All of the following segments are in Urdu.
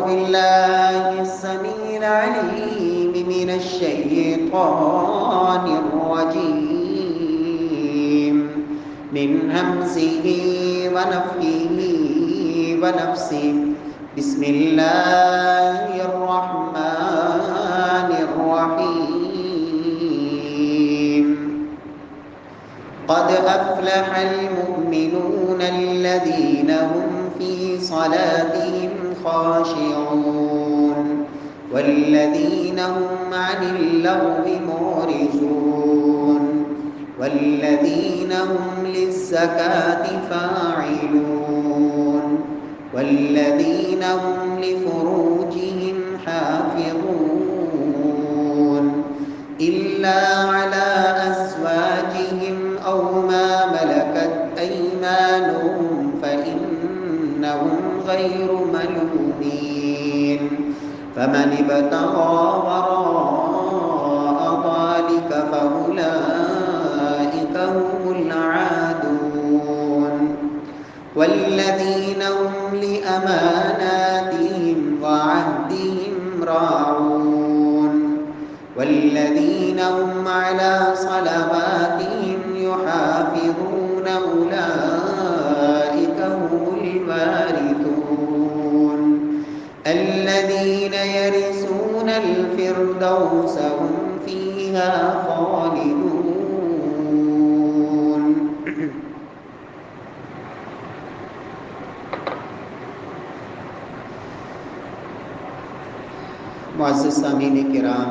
بالله السميع العليم من الشيطان الرجيم من همزه ونفخه ونفسه. بسم الله الرحمن الرحيم. قد أفلح المؤمنون الذين هم في صلاتهم خاشعون والذين هم عن اللغو معرضون والذين هم للزكاة فاعلون والذين هم لفروجهم حافظون إلا على أزواجهم أو ما ملكت أيمانهم فإنهم غير ملومين. فمن ابتغى وراء ذلك فأولئك هم العادون. والذين هم لأماناتهم وعهدهم راعون والذين هم على صلواتهم يحافظون أولئك هم الوارثون الذين يرثون الفردوس هم فيها خالدون. معزز سامعین کرام،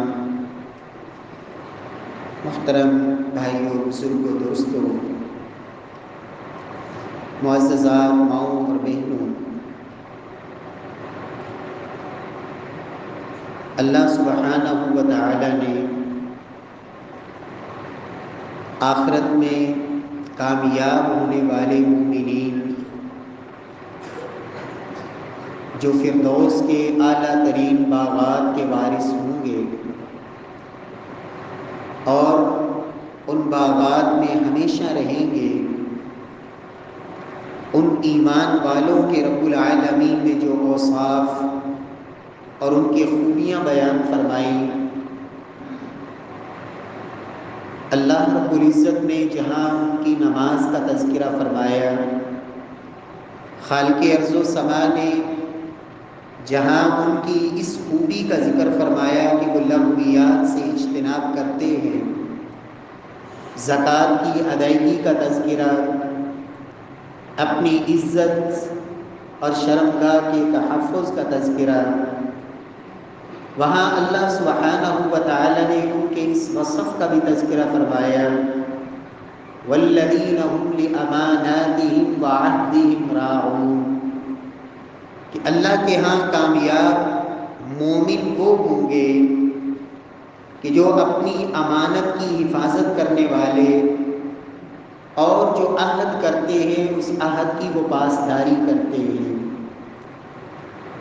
محترم بھائیوں، بزرگوں، دوستوں، معززات ماؤں اور بہنوں، اللہ سبحانہ و تعالی نے آخرت میں کامیاب ہونے والے مومنین جو فردوس کے اعلیٰ ترین باغات کے وارث ہوں گے اور ان باغات میں ہمیشہ رہیں گے، ان ایمان والوں کے رب العالمین نے جو اوصاف اور ان کی خوبیاں بیان فرمائیں، اللہ رب العزت نے جہاں ان کی نماز کا تذکرہ فرمایا، خالق ارض و سما نے جہاں ان کی اس خوبی کا ذکر فرمایا کہ وہ لغویات سے اجتناب کرتے ہیں، زکوٰۃ کی ادائیگی کا تذکرہ، اپنی عزت اور شرمگاہ کے تحفظ کا تذکرہ، وہاں اللہ سبحانہ و تعالی نے ان کے اس وصف کا بھی تذکرہ فرمایا، والذین هم لأماناتهم وعہدهم راعون، کہ اللہ کے ہاں کامیاب مومن وہ ہوں گے کہ جو اپنی امانت کی حفاظت کرنے والے اور جو عہد کرتے ہیں اس عہد کی وہ پاسداری کرتے ہیں۔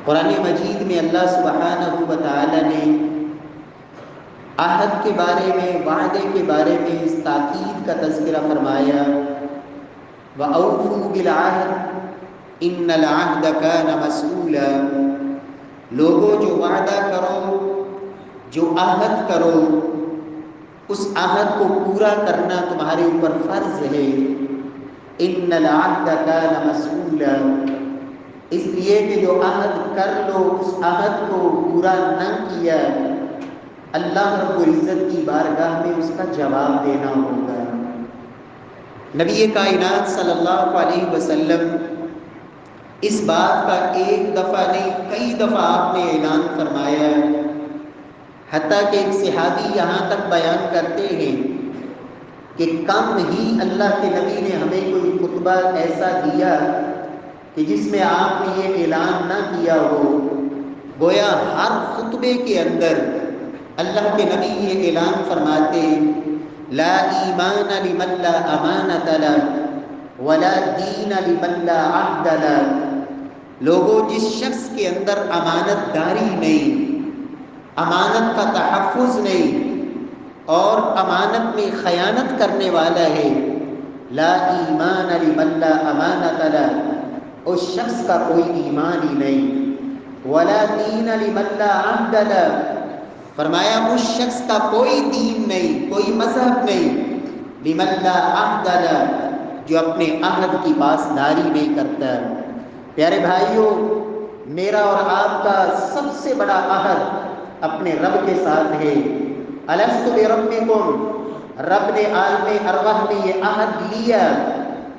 قرآن مجید میں اللہ سبحانہ و تعالی نے عہد کے بارے میں، وعدے کے بارے میں اس تاکید کا تذکرہ فرمایا، وَأَوْفُوا بِالْعَهْدِ ان العہد کان مسئولا، لوگوں جو وعدہ کرو، جو عہد کرو، اس عہد کو پورا کرنا تمہارے اوپر فرض ہے۔ ان العہد کان مسئولا، اس لیے کہ جو عہد کر لو اس عہد کو پورا نہ کیا، اللہ رب العزت کی بارگاہ میں اس کا جواب دینا ہوگا۔ نبی کائنات صلی اللہ علیہ وسلم اس بات کا ایک دفعہ نہیں کئی دفعہ آپ نے اعلان فرمایا، حتیٰ کہ ایک صحابی یہاں تک بیان کرتے ہیں کہ کم ہی اللہ کے نبی نے ہمیں کوئی خطبہ ایسا دیا کہ جس میں آپ نے یہ اعلان نہ کیا ہو، گویا ہر خطبے کے اندر اللہ کے نبی یہ اعلان فرماتے، لا ایمان لمن لا امانۃ لہ ولا دین لمن لا عہد لہ، لوگوں جس شخص کے اندر امانت داری نہیں، امانت کا تحفظ نہیں اور امانت میں خیانت کرنے والا ہے، لا ایمان لمن لا امانۃ لہ، اس شخص کا کوئی ایمان ہی نہیں۔ ولا دین لمن لا عہد لہ، فرمایا اس شخص کا کوئی دین نہیں، کوئی مذہب نہیں، لمن لا عہد لہ، جو اپنے عہد کی پاسداری نہیں کرتا۔ پیارے بھائیوں، میرا اور آپ کا سب سے بڑا عہد اپنے رب کے ساتھ ہے۔ الست بربکم، رب نے عالم ارواح میں یہ عہد لیا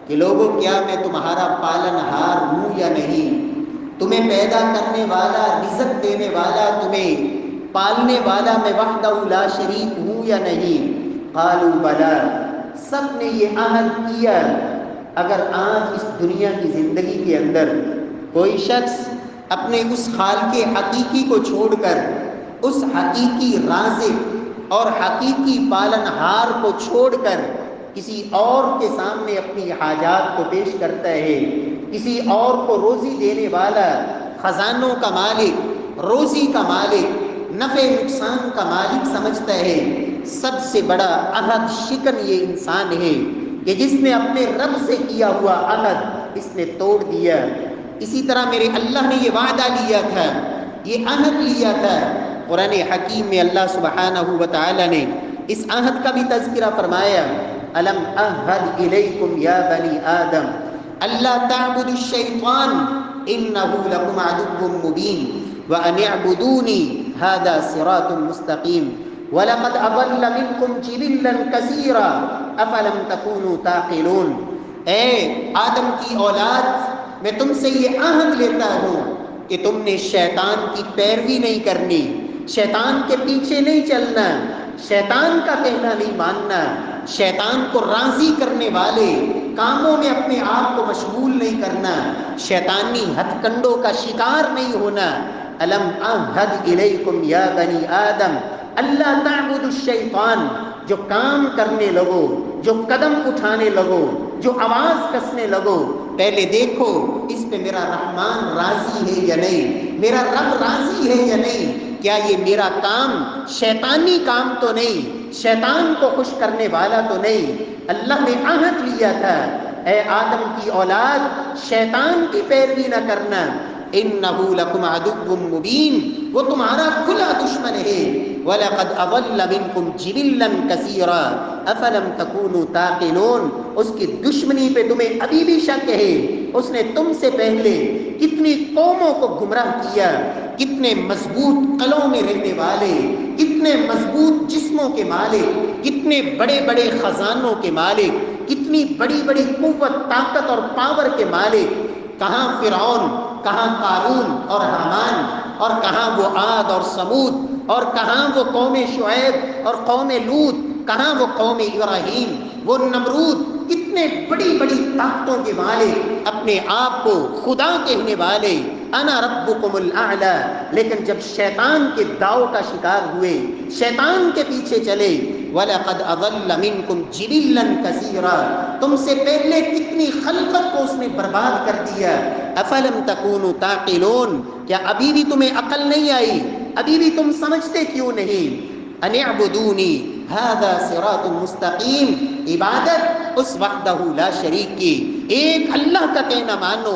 کہ لوگوں کیا میں تمہارا پالن ہار ہوں یا نہیں، تمہیں پیدا کرنے والا، رزق دینے والا، تمہیں پالنے والا میں وحدہ لا شریک ہوں یا نہیں؟ قالوا بلا، سب نے یہ عہد کیا۔ اگر آج اس دنیا کی زندگی کے اندر کوئی شخص اپنے اس خالق حقیقی کو چھوڑ کر، اس حقیقی رازق اور حقیقی پالن ہار کو چھوڑ کر کسی اور کے سامنے اپنی حاجات کو پیش کرتا ہے، کسی اور کو روزی دینے والا، خزانوں کا مالک، روزی کا مالک، نفع نقصان کا مالک سمجھتا ہے، سب سے بڑا عہد شکن یہ انسان ہے کہ جس نے اپنے رب سے کیا ہوا عہد اس نے توڑ دیا۔ اسی طرح میرے اللہ نے یہ وعدہ لیا تھا، یہ عہد لیا تھا۔ قرآن حکیم میں اللہ سبحانہ و تعالی نے اس عہد کا بھی تذکرہ فرمایا، الم اعہد الیکم یا بنی آدم الا تعبدوا الشیطان انہ لکم عدو مبین وان اعبدونی ھذا صراط مستقیم وَلَقَدْ أَضَلَّ مِنْكُمْ جِبِلًّا كَثِيرًا أَفَلَمْ تَكُونُوا تَعْقِلُونَ۔ اے آدم کی اولاد، میں تم سے یہ عہد لیتا ہوں کہ تم نے شیطان کی پیروی نہیں کرنی، شیطان کے پیچھے نہیں چلنا، شیطان کا کہنا نہیں ماننا، شیطان کو راضی کرنے والے کاموں میں اپنے آپ کو مشغول نہیں کرنا، شیطانی ہتھ کنڈوں کا شکار نہیں ہونا۔ الم اعہد الیکم یا بنی آدم اللہ تعبدوا الشیطان، جو کام کرنے لگو، جو قدم اٹھانے لگو، جو آواز کسنے لگو، پہلے دیکھو اس پہ میرا رحمان راضی ہے یا نہیں، میرا رب راضی ہے یا نہیں، کیا یہ میرا کام شیطانی کام تو نہیں، شیطان کو خوش کرنے والا تو نہیں۔ اللہ نے عہد لیا تھا، اے آدم کی اولاد، شیطان کی پیروی نہ کرنا، انہ لکم عدو مبین، وہ تمہارا کھلا دشمن ہے۔ وَلَقَدْ أَضَلَّ مِنْكُمْ جِبِلًّا كَثِيرًا أَفَلَمْ تَكُونُوا تَعْقِلُونَ۔ اس کی دشمنی پہ تمہیں ابھی بھی شک ہے، اس نے تم سے پہلے کتنی قوموں کو گمراہ کیا، کتنے مضبوط قلعوں میں رہنے والے، کتنے مضبوط جسموں کے مالک، کتنے بڑے بڑے خزانوں کے مالک، کتنی بڑی بڑی قوت، طاقت اور پاور کے مالک، کہاں فرعون، کہاں قارون اور حامان، اور کہاں وہ عاد اور سمود، اور کہاں وہ قوم شعیب اور قوم لوط، کہاں وہ قوم ابراہیم، وہ نمرود، کتنے بڑی بڑی طاقتوں کے مالک، اپنے آپ کو خدا کہنے والے، انا ربکم الاعلی، لیکن جب شیطان کے داؤ کا شکار ہوئے، شیطان کے پیچھے چلے، وَلَقَدْ أَضَلَّ مِنْكُمْ جِبِلًّا كَثِيرًا، تم سے پہلے کتنی خلقت کو اس نے برباد کر دیا۔ أَفَلَمْ تَكُونُوا تَعْقِلُونَ، کیا ابھی بھی تمہیں عقل نہیں آئی، ابھی بھی تم سمجھتے کیوں نہیں؟ ان اعبدونی ھذا صراط مستقیم، عبادت اس وحدہ لا شریک کی، ایک اللہ کا کہنا مانو،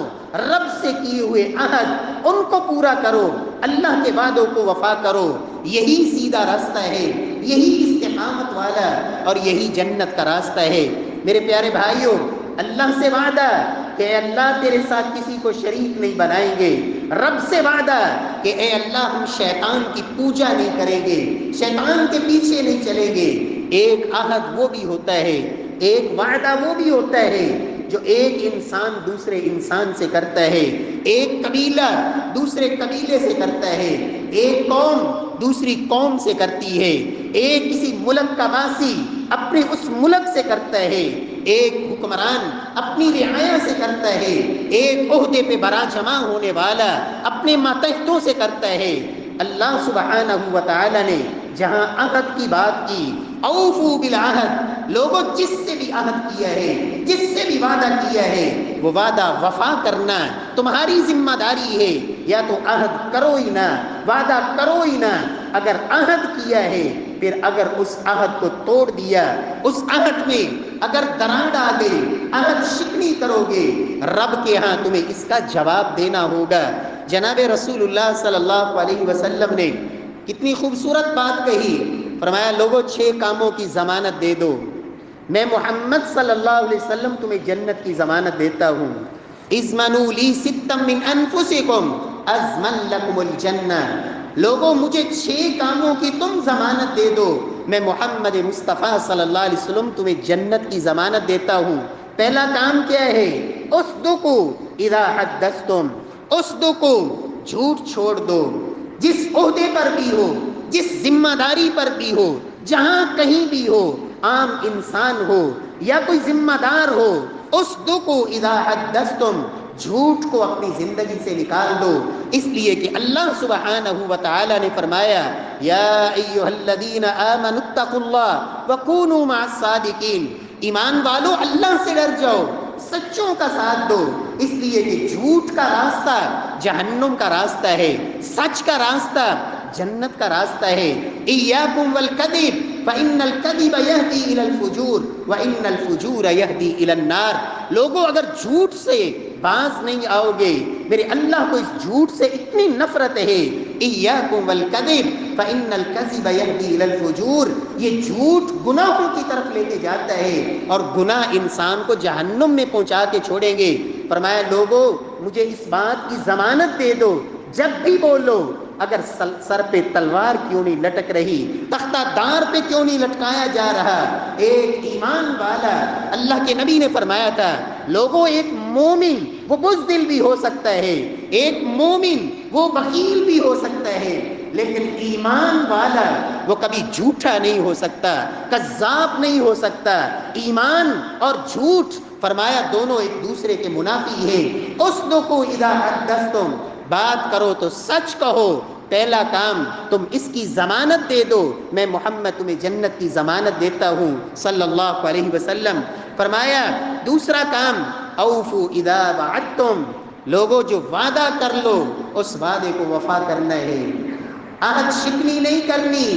رب سے کیے ہوئے عہد ان کو پورا کرو، اللہ کے وعدوں کو وفا کرو، یہی سیدھا راستہ ہے، یہی استقامت والا اور یہی جنت کا راستہ ہے۔ میرے پیارے بھائیوں، اللہ سے وعدہ کہ اے اللہ تیرے ساتھ کسی کو شریک نہیں بنائیں گے، رب سے وعدہ کہ اے اللہ ہم شیطان کی پوجا نہیں کریں گے، شیطان کے پیچھے نہیں چلیں گے۔ ایک عہد وہ بھی ہوتا ہے، ایک وعدہ وہ بھی ہوتا ہے جو ایک انسان دوسرے انسان سے کرتا ہے، ایک قبیلہ دوسرے قبیلے سے کرتا ہے، ایک قوم دوسری قوم سے کرتی ہے، ایک کسی ملک کا واسی اپنے اس ملک سے کرتا ہے، ایک حکمران اپنی رعایا سے کرتا ہے، ایک عہدے پہ براجمع ہونے والا اپنے ماتحتوں سے کرتا ہے۔ اللہ سبحانہ و تعالی نے جہاں عہد کی بات کی، اوفو بالعہد، لوگوں جس سے بھی عہد کیا ہے، جس سے بھی وعدہ کیا ہے، وہ وعدہ وفا کرنا تمہاری ذمہ داری ہے، یا تو عہد کرو ہی نہ، وعدہ کرو ہی نہ، اگر عہد کیا ہے پھر اگر اس عہد کو توڑ دیا، اس عہد میں اگر دراڑ ڈال گئی، عہد شکنی کرو گے، رب کے ہاں تمہیں اس کا جواب دینا ہوگا۔ جناب رسول اللہ صلی اللہ علیہ وسلم نے کتنی خوبصورت بات کہی. فرمایا لوگوں 6 کاموں کی ضمانت دے دو، میں محمد صلی اللہ علیہ وسلم تمہیں جنت کی ضمانت دیتا ہوں. اضمنوا لی ستا من انفسکم اضمن لکم الجنہ. لوگوں مجھے 6 کاموں کی تم ضمانت دے دو، میں محمد مصطفیٰ صلی اللہ علیہ وسلم تمہیں جنت کی ضمانت دیتا ہوں. پہلا کام کیا ہے؟ اصدقوا اذا حدثتم. اصدقوا، جھوٹ چھوڑ دو. جس عہدے پر بھی ہو، جس ذمہ داری پر بھی ہو، جہاں کہیں بھی ہو، عام انسان ہو یا کوئی ذمہ دار ہو، اصدقوا اذا حدثتم، جھوٹ کو اپنی زندگی سے نکال دو. اس لیے کہ اللہ سبحانہ و تعالی نے فرمایا یا ایھا الذین آمنوا اتقوا اللہ وکونوا مع الصادقین. ایمان والو اللہ سے ڈر جاؤ، سچوں کا ساتھ دو. اس لیے کہ جھوٹ کا راستہ جہنم کا راستہ ہے، سچ کا راستہ جنت کا راستہ ہے. ایاکم والکذب فإن الکذب یہدی الی الفجور وإن الفجور یہدی الی النار. لوگوں اگر جھوٹ سے باز نہیں آؤ گے، میرے اللہ کو اس جھوٹ سے اتنی نفرت ہے. ایاکم والکذب فإن الکذب یہدی الی الفجور. یہ جھوٹ گناہوں کی طرف لے کے جاتا ہے اور گناہ انسان کو جہنم میں پہنچا کے چھوڑیں گے. فرمایا لوگوں مجھے اس بات کی ضمانت دے دو، جب بھی بولو، اگر سر پہ تلوار کیوں نہیں لٹک رہی، تختہ دار پہ کیوں نہیں لٹکایا جا رہا، ایک ایمان والا، اللہ کے نبی نے فرمایا تھا لوگوں ایک مومن وہ بزدل بھی ہو سکتا ہے، ایک مومن وہ بخیل بھی ہو سکتا ہے، لیکن ایمان والا وہ کبھی جھوٹا نہیں ہو سکتا، کذاب نہیں ہو سکتا. ایمان اور جھوٹ فرمایا دونوں ایک دوسرے کے منافی ہیں. اصدقوا اذا حدثتم، بات کرو تو سچ کہو. پہلا کام تم اس کی ضمانت دے دو، میں محمد تمہیں جنت کی ضمانت دیتا ہوں صلی اللہ علیہ وسلم. فرمایا دوسرا کام اوفوا اذا وعدتم. لوگوں جو وعدہ کر لو اس وعدے کو وفا کرنا ہے، عہد شکنی نہیں کرنی،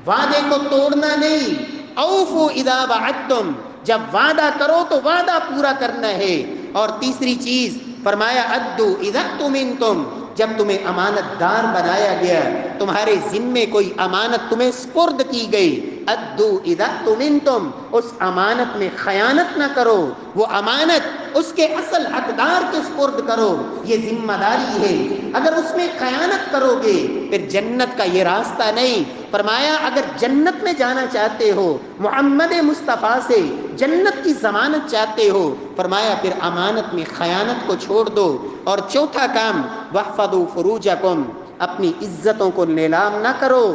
وعدے کو توڑنا نہیں. اوفوا اذا وعدتم، جب وعدہ کرو تو وعدہ پورا کرنا ہے. اور تیسری چیز فرمایا ادوا اذا اؤتمنتم، جب تمہیں امانت دار بنایا گیا، تمہارے ذمے کوئی امانت تمہیں سپرد کی گئی، ادوا اذا اؤتمنتم، اس امانت میں خیانت نہ کرو، وہ امانت اس کے اصل حقدار کے سپرد کرو، یہ ذمہ داری ہے. اگر اس میں خیانت کرو گے پھر جنت کا یہ راستہ نہیں. فرمایا اگر جنت میں جانا چاہتے ہو، محمد مصطفیٰ سے جنت کی ضمانت چاہتے ہو، فرمایا پھر امانت میں خیانت کو چھوڑ دو. اور چوتھا کام واحفظوا فروجکم، اپنی عزتوں کو نیلام نہ کرو،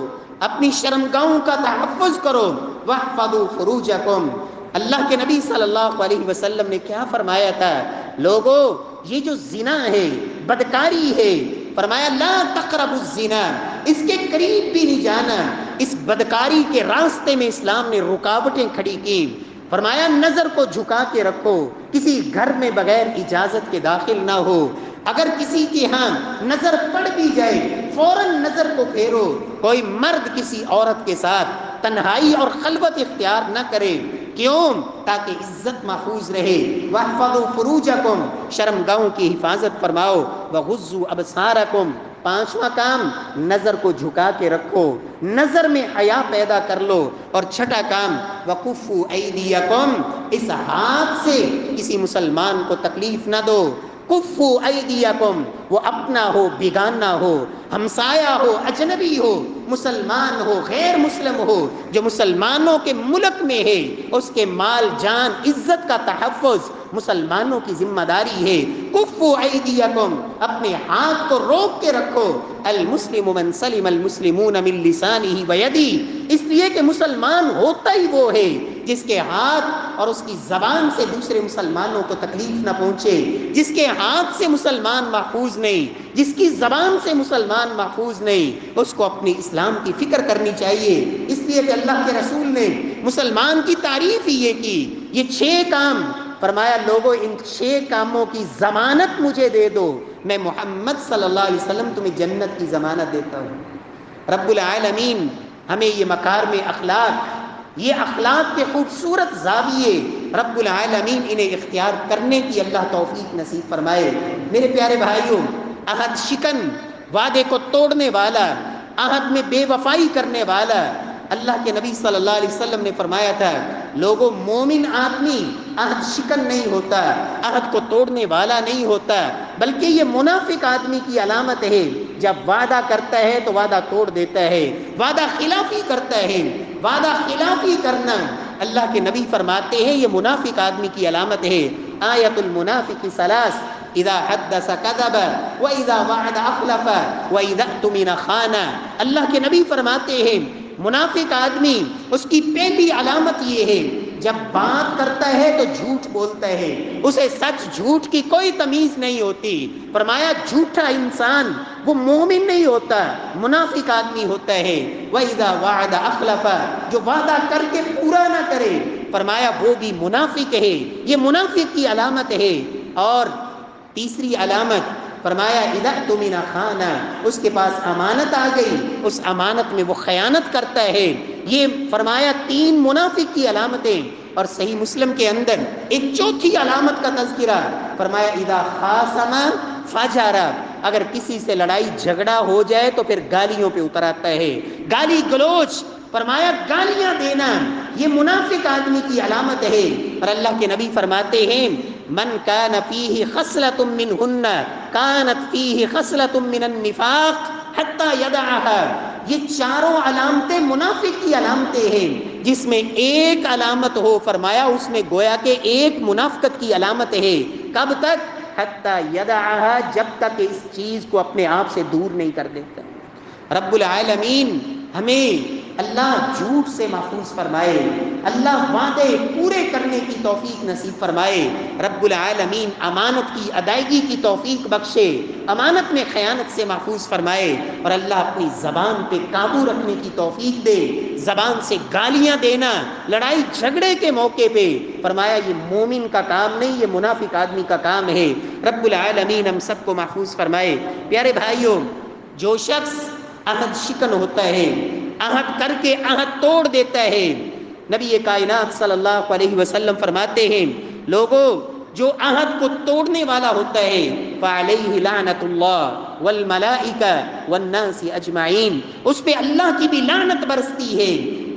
اپنی شرمگاہوں کا تحفظ کرو. واحفظوا فروجکم، اللہ کے نبی صلی اللہ علیہ وسلم نے کیا فرمایا تھا؟ لوگوں یہ جو زنا ہے، بدکاری ہے، فرمایا لا تقربوا الزنا، اس کے قریب بھی نہیں جانا. اس بدکاری کے راستے میں اسلام نے رکاوٹیں کھڑی کی. فرمایا نظر کو جھکا کے رکھو، کسی گھر میں بغیر اجازت کے داخل نہ ہو. اگر کسی کے ہاں نظر پڑ بھی جائے فوراً نظر کو پھیرو. کوئی مرد کسی عورت کے ساتھ تنہائی اور خلوت اختیار نہ کرے. کیوں؟ تاکہ عزت محفوظ رہے. واحفظوا فروجکم، شرمگاہوں کی حفاظت فرماؤ. وغضوا ابصارکم، پانچواں کام نظر کو جھکا کے رکھو، نظر میں حیا پیدا کر لو. اور چھٹا کام وکفوا ایدیکم، اس ہاتھ سے کسی مسلمان کو تکلیف نہ دو. کفوا ایدیکم، وہ اپنا ہو بیگانہ ہو، ہمسایہ ہو اجنبی ہو، مسلمان ہو غیر مسلم ہو، جو مسلمانوں کے ملک میں ہے اس کے مال جان عزت کا تحفظ مسلمانوں کی ذمہ داری ہے. کفوا ایدیکم، اپنے ہاتھ کو روک کے رکھو. المسلم من سلم المسلمون من لسانہ ویدہ، اس لیے کہ مسلمان ہوتا ہی وہ ہے جس کے ہاتھ اور اس کی زبان سے دوسرے مسلمانوں کو تکلیف نہ پہنچے. جس کے ہاتھ سے مسلمان محفوظ نہیں، جس کی زبان سے مسلمان محفوظ نہیں، اس کو اپنی اسلام کی فکر کرنی چاہیے. اس لیے کہ اللہ کے رسول نے مسلمان کی تعریف ہی یہ کی. یہ 6 کام فرمایا لوگوں ان 6 کاموں کی ضمانت مجھے دے دو، میں محمد صلی اللہ علیہ وسلم تمہیں جنت کی ضمانت دیتا ہوں. رب العالمین ہمیں یہ مکارم اخلاق، یہ اخلاق کے خوبصورت زاویے رب العالمین انہیں اختیار کرنے کی اللہ توفیق نصیب فرمائے. میرے پیارے بھائیوں، عہد شکن، وعدے کو توڑنے والا، عہد میں بے وفائی کرنے والا. اللہ کے نبی صلی اللہ علیہ وسلم نے فرمایا تھا لوگوں مومن آدمی عہد شکن نہیں ہوتا، عہد کو توڑنے والا نہیں ہوتا، بلکہ یہ منافق آدمی کی علامت ہے. جب وعدہ کرتا ہے تو وعدہ توڑ دیتا ہے، وعدہ خلافی کرتا ہے. وعدہ خلافی کرنا اللہ کے نبی فرماتے ہیں یہ منافق آدمی کی علامت ہے. آیت المنافق ثلاث، اذا حدث کذب واذا وعد اخلف واذا اؤتمن خان. اللہ کے نبی فرماتے ہیں منافق آدمی اس کی پہلی علامت یہ ہے جب بات کرتا ہے تو جھوٹ بولتا ہے، اسے سچ جھوٹ کی کوئی تمیز نہیں ہوتی. فرمایا جھوٹا انسان وہ مومن نہیں ہوتا، منافق آدمی ہوتا ہے. وَإِذَا وَعَدَ أَخْلَفَ، جو وعدہ کر کے پورا نہ کرے، فرمایا وہ بھی منافق ہے. یہ منافق کی علامت ہے. اور تیسری علامت فرمایا اذا اؤتمن خان، اس کے پاس امانت آ گئی، اس امانت میں وہ خیانت کرتا ہے. یہ فرمایا 3 منافق کی علامتیں. اور صحیح مسلم کے اندر ایک چوتھی علامت کا تذکرہ فرمایا اذا خاصم فجر، اگر کسی سے لڑائی جھگڑا ہو جائے تو پھر گالیوں پہ اتر آتا ہے، گالی گلوچ. فرمایا گالیاں دینا یہ منافق آدمی کی علامت ہے. اور اللہ کے نبی فرماتے ہیں من کان فیہ خصلۃ منہن کانت فیہ خصلۃ من النفاق حتی یدعها. یہ چاروں علامتیں منافق کی علامتیں ہیں، جس میں ایک علامت ہو فرمایا اس میں گویا کہ ایک منافقت کی علامت ہے. کب تک؟ حتی یدعها، جب تک اس چیز کو اپنے آپ سے دور نہیں کر دیتا. رب العالمین ہمیں اللہ جھوٹ سے محفوظ فرمائے، اللہ وعدے پورے کرنے کی توفیق نصیب فرمائے. رب العالمین امانت کی ادائیگی کی توفیق بخشے، امانت میں خیانت سے محفوظ فرمائے. اور اللہ اپنی زبان پہ قابو رکھنے کی توفیق دے. زبان سے گالیاں دینا لڑائی جھگڑے کے موقع پہ فرمایا یہ مومن کا کام نہیں، یہ منافق آدمی کا کام ہے. رب العالمین ہم سب کو محفوظ فرمائے. پیارے بھائیوں، جو شخص عہد شکن ہوتا ہے، عہد کر کے عہد توڑ دیتا ہے، نبی کائنات صلی اللہ علیہ وسلم فرماتے ہیں لوگوں جو عہد کو توڑنے والا ہوتا ہے فعلیہ لعنت اللہ والملائکہ والناس اجمعین، اس پہ اللہ کی بھی لعنت برستی ہے،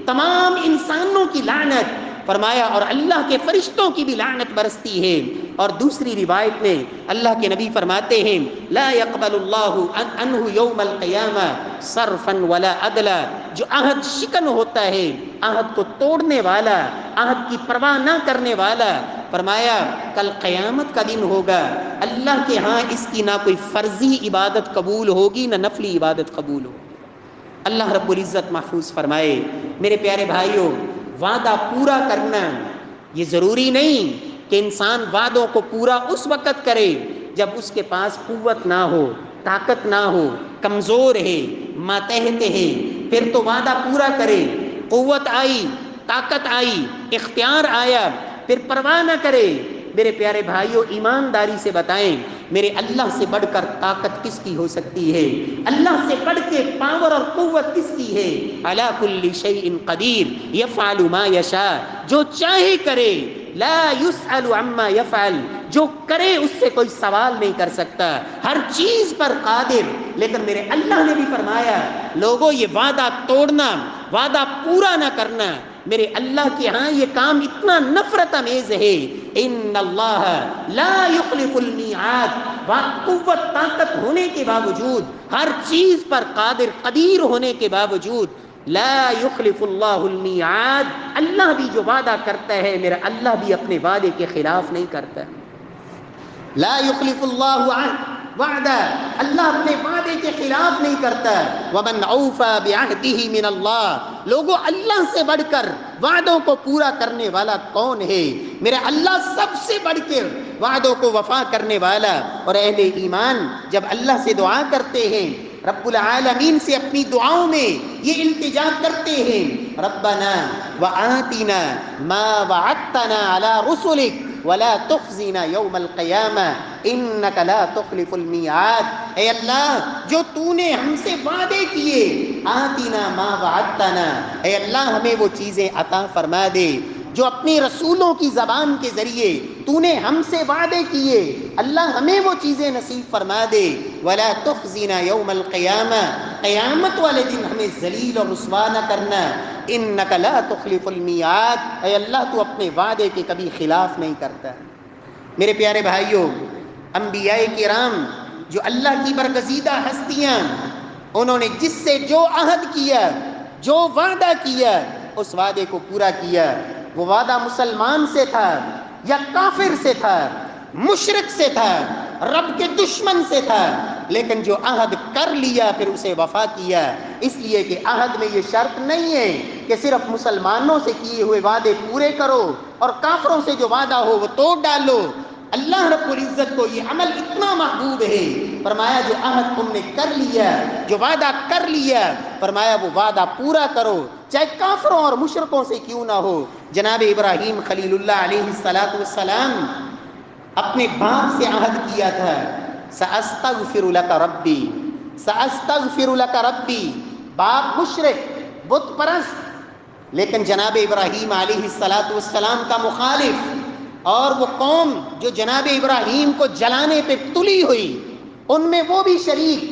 تمام انسانوں کی لعنت. فرمایا اور اللہ کے فرشتوں کی بھی لعنت برستی ہے. اور دوسری روایت میں اللہ کے نبی فرماتے ہیں لا يقبل اللہ عنہ یوم القیامہ صرفا ولا عدلا. جو عہد شکن ہوتا ہے، عہد کو توڑنے والا، عہد کی پرواہ نہ کرنے والا، فرمایا کل قیامت کا دن ہوگا، اللہ کے ہاں اس کی نہ کوئی فرضی عبادت قبول ہوگی نہ نفلی عبادت قبول ہوگی. اللہ رب العزت محفوظ فرمائے. میرے پیارے بھائیوں، وعدہ پورا کرنا یہ ضروری نہیں کہ انسان وعدوں کو پورا اس وقت کرے جب اس کے پاس قوت نہ ہو، طاقت نہ ہو، کمزور ہے، ماتحت ہے، پھر تو وعدہ پورا کرے. قوت آئی، طاقت آئی، اختیار آیا، پھر پرواہ نہ کرے. میرے پیارے بھائیوں ایمانداری سے بتائیں میرے اللہ سے بڑھ کر طاقت کس کی ہو سکتی ہے؟ اللہ سے بڑھ کے پاور اور قوت کس کی ہے؟ علی کل شیء قدیر یفعل ما یشاء، جو چاہے کرے، لا یسأل عما یفعل، جو کرے اس سے کوئی سوال نہیں کر سکتا، ہر چیز پر قادر. لیکن میرے اللہ نے بھی فرمایا لوگوں یہ وعدہ توڑنا، وعدہ پورا نہ کرنا میرے اللہ کے ہاں یہ کام اتنا نفرت امیز ہے. ان اللہ لا یخلف المیعاد، قوت طاقت ہونے کے باوجود، ہر چیز پر قادر قدیر ہونے کے باوجود لا یخلف اللہ المیعاد، اللہ بھی جو وعدہ کرتا ہے میرا اللہ بھی اپنے وعدے کے خلاف نہیں کرتا. لا یخلف اللہ وعدہ، اللہ اپنے وعدے کے خلاف نہیں کرتا. ومن اوفى بعہدہ من اللہ، لوگوں اللہ سے بڑھ کر وعدوں کو پورا کرنے والا کون ہے؟ میرا اللہ سب سے بڑھ کر وعدوں کو وفا کرنے والا. اور اہل ایمان جب اللہ سے دعا کرتے ہیں، رب العالمین سے اپنی دعاؤں میں یہ التجا کرتے ہیں ربنا وآتنا ما وعدتنا علی رسلک ولا تخزنا یوم القیامہ انک لا تخلف المیعاد. اے اللہ جو تو نے ہم سے وعدے کیے، آتنا ما وعدتنا، اے اللہ ہمیں وہ چیزیں عطا فرما دے جو اپنی رسولوں کی زبان کے ذریعے تو نے ہم سے وعدے کیے، اللہ ہمیں وہ چیزیں نصیب فرما دے۔ ولا تخزنا یوم القیامہ، قیامت والے دن ہمیں ذلیل اور رسوا نہ کرنا۔ انک لا تخلف المیعاد، اے اللہ تو اپنے وعدے کے کبھی خلاف نہیں کرتا۔ میرے پیارے بھائیوں، انبیاء کرام جو اللہ کی برگزیدہ ہستیاں، انہوں نے جس سے جو عہد کیا، جو وعدہ کیا، اس وعدے کو پورا کیا۔ وہ وعدہ مسلمان سے تھا یا کافر سے تھا، مشرک سے تھا، رب کے دشمن سے تھا، لیکن جو عہد کر لیا پھر اسے وفا کیا۔ اس لیے کہ عہد میں یہ شرط نہیں ہے کہ صرف مسلمانوں سے کیے ہوئے وعدے پورے کرو اور کافروں سے جو وعدہ ہو وہ توڑ ڈالو۔ اللہ رب العزت کو یہ عمل اتنا محبوب ہے، فرمایا جو عہد تم نے کر لیا، جو وعدہ کر لیا، فرمایا وہ وعدہ پورا کرو، چاہے کافروں اور مشرکوں سے کیوں نہ ہو۔ جناب ابراہیم خلیل اللہ علیہ السلام اپنے باپ سے عہد کیا تھا، سأستغفر لک ربی، سأستغفر لک ربی۔ باپ مشرک، بت پرست، لیکن جناب ابراہیم علیہ السلام کا مخالف، اور وہ قوم جو جناب ابراہیم کو جلانے پہ تلی ہوئی، ان میں وہ بھی شریک۔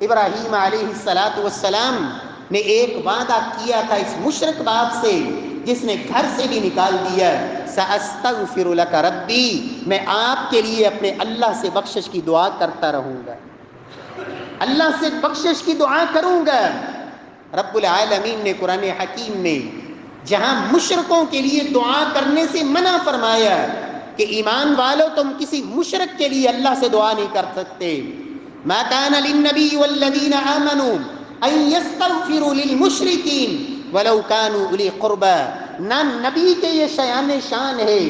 ابراہیم علیہ السلام نے ایک وعدہ کیا تھا اس مشرک باپ سے، جس نے گھر سے بھی نکال دیا، سأستغفر لک ربی، میں آپ کے لیے اپنے اللہ سے بخشش کی دعا کرتا رہوں گا، اللہ سے بخشش کی دعا کروں گا۔ رب العالمین نے قرآن حکیم میں جہاں مشرکوں کے لیے دعا کرنے سے منع فرمایا کہ ایمان والو تم کسی مشرک کے لیے اللہ سے دعا نہیں کر سکتے، ما کان للنبی والذین آمنوا ان یستغفروا للمشرکین ولو کانوا اولی قربی، نہ نبی کے یہ شان ہے،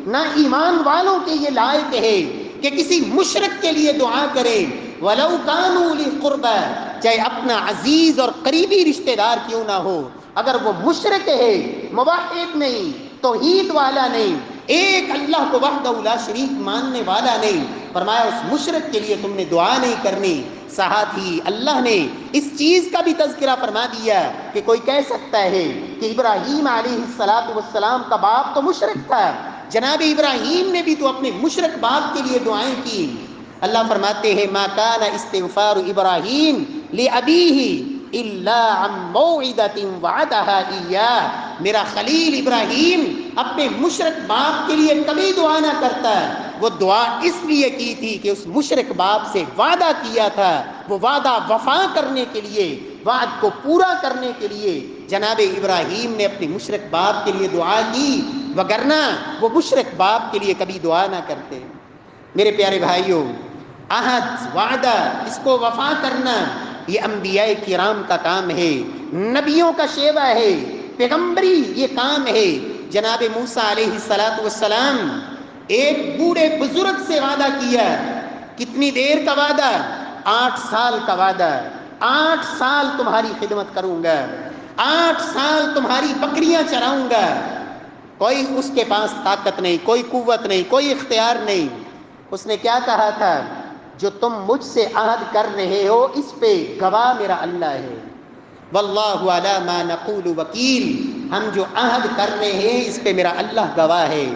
نہ ایمان والوں کے یہ لائق ہے کہ کسی مشرک کے لیے دعا کریں، ولو کانوا اولی قربی، چاہے اپنا عزیز اور قریبی رشتہ دار کیوں نہ ہو، اگر وہ مشرک ہے، موحد نہیں، توحید والا نہیں، ایک اللہ کو وحدہ لا شریک ماننے والا نہیں، فرمایا اس مشرک کے لیے تم نے دعا نہیں کرنی۔ ساتھ ہی اللہ نے اس چیز کا بھی تذکرہ فرما دیا کہ کوئی کہہ سکتا ہے کہ ابراہیم علیہ السلام کا باپ تو مشرک تھا، جناب ابراہیم نے بھی تو اپنے مشرک باپ کے لیے دعائیں کی۔ اللہ فرماتے ہیں ما کان استغفار ابراہیم لابیہ الا عن موعدۃ وعدها ایاہ، میرا خلیل ابراہیم اپنے مشرک باپ کے لیے کبھی دعا نہ کرتا، وہ دعا اس لیے کی تھی کہ اس مشرک باپ سے وعدہ کیا تھا، وہ وعدہ وفا کرنے کے لیے، وعد کو پورا کرنے کے لیے جناب ابراہیم نے اپنے مشرک باپ کے لیے دعا کی، وگرنہ وہ مشرک باپ کے لیے کبھی دعا نہ کرتے۔ میرے پیارے بھائیوں، عہد، وعدہ، اس کو وفا کرنا یہ انبیاء کرام کا کام ہے، نبیوں کا شیوہ ہے، پیغمبری یہ کام ہے۔ جناب موسیٰ علیہ السلام ایک بوڑھے بزرگ سے وعدہ کیا، کتنی دیر کا وعدہ؟ 8 سال کا وعدہ، 8 سال تمہاری خدمت کروں گا، 8 سال تمہاری بکریاں چراؤں گا۔ کوئی اس کے پاس طاقت نہیں، کوئی قوت نہیں، کوئی اختیار نہیں۔ اس نے کیا کہا تھا؟ جو تم مجھ سے عہد کر رہے ہو اس پہ گواہ میرا اللہ ہے، واللہ علی ما نقول وکیل، ہم جو عہد کر رہے ہیں اس پہ میرا اللہ گواہ ہے۔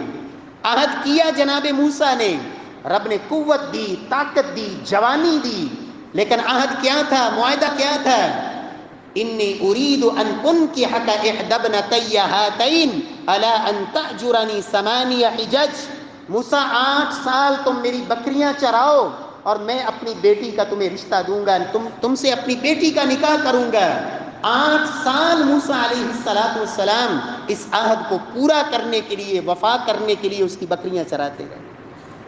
عہد کیا جناب موسیٰ نے، رب نے قوت دی، طاقت دی، جوانی دی، لیکن عہد کیا تھا؟ معاہدہ کیا تھا؟ انی ارید ان انکحک احدی ابنتی ہاتین الی ان تأجرنی 8 حجج، موسیٰ 8 سال تم میری بکریاں چراؤ اور میں اپنی بیٹی کا تمہیں رشتہ دوں گا، تم سے اپنی بیٹی کا نکاح کروں گا۔ 8 سال موسیٰ علیہ السلام اس عہد کو پورا کرنے کے لیے، وفا کرنے کے لیے اس کی بکریاں چراتے گئے۔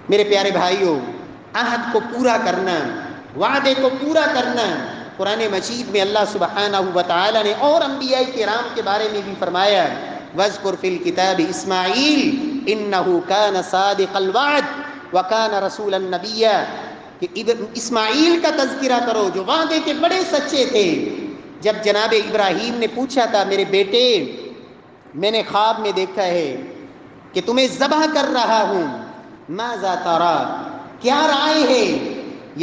میرے پیارے بھائیوں، عہد کو پورا کرنا، وعدے کو پورا کرنا، قرآن مجید میں اللہ سبحانہ و تعالی نے اور انبیاء کرام کے بارے میں بھی فرمایا، وَاذْكُرْ فِي الْكِتَابِ إِسْمَاعِيلَ إِنَّهُ كَانَ صَادِقَ الْوَعْدِ وَكَانَ رَسُولًا نَبِيًّا، کہ اسماعیل کا تذکرہ کرو جو وعدے کے بڑے سچے تھے۔ جب جناب ابراہیم نے پوچھا تھا میرے بیٹے میں نے خواب میں دیکھا ہے کہ تمہیں ذبح کر رہا ہوں، ماذا ترى، کیا رائے ہے؟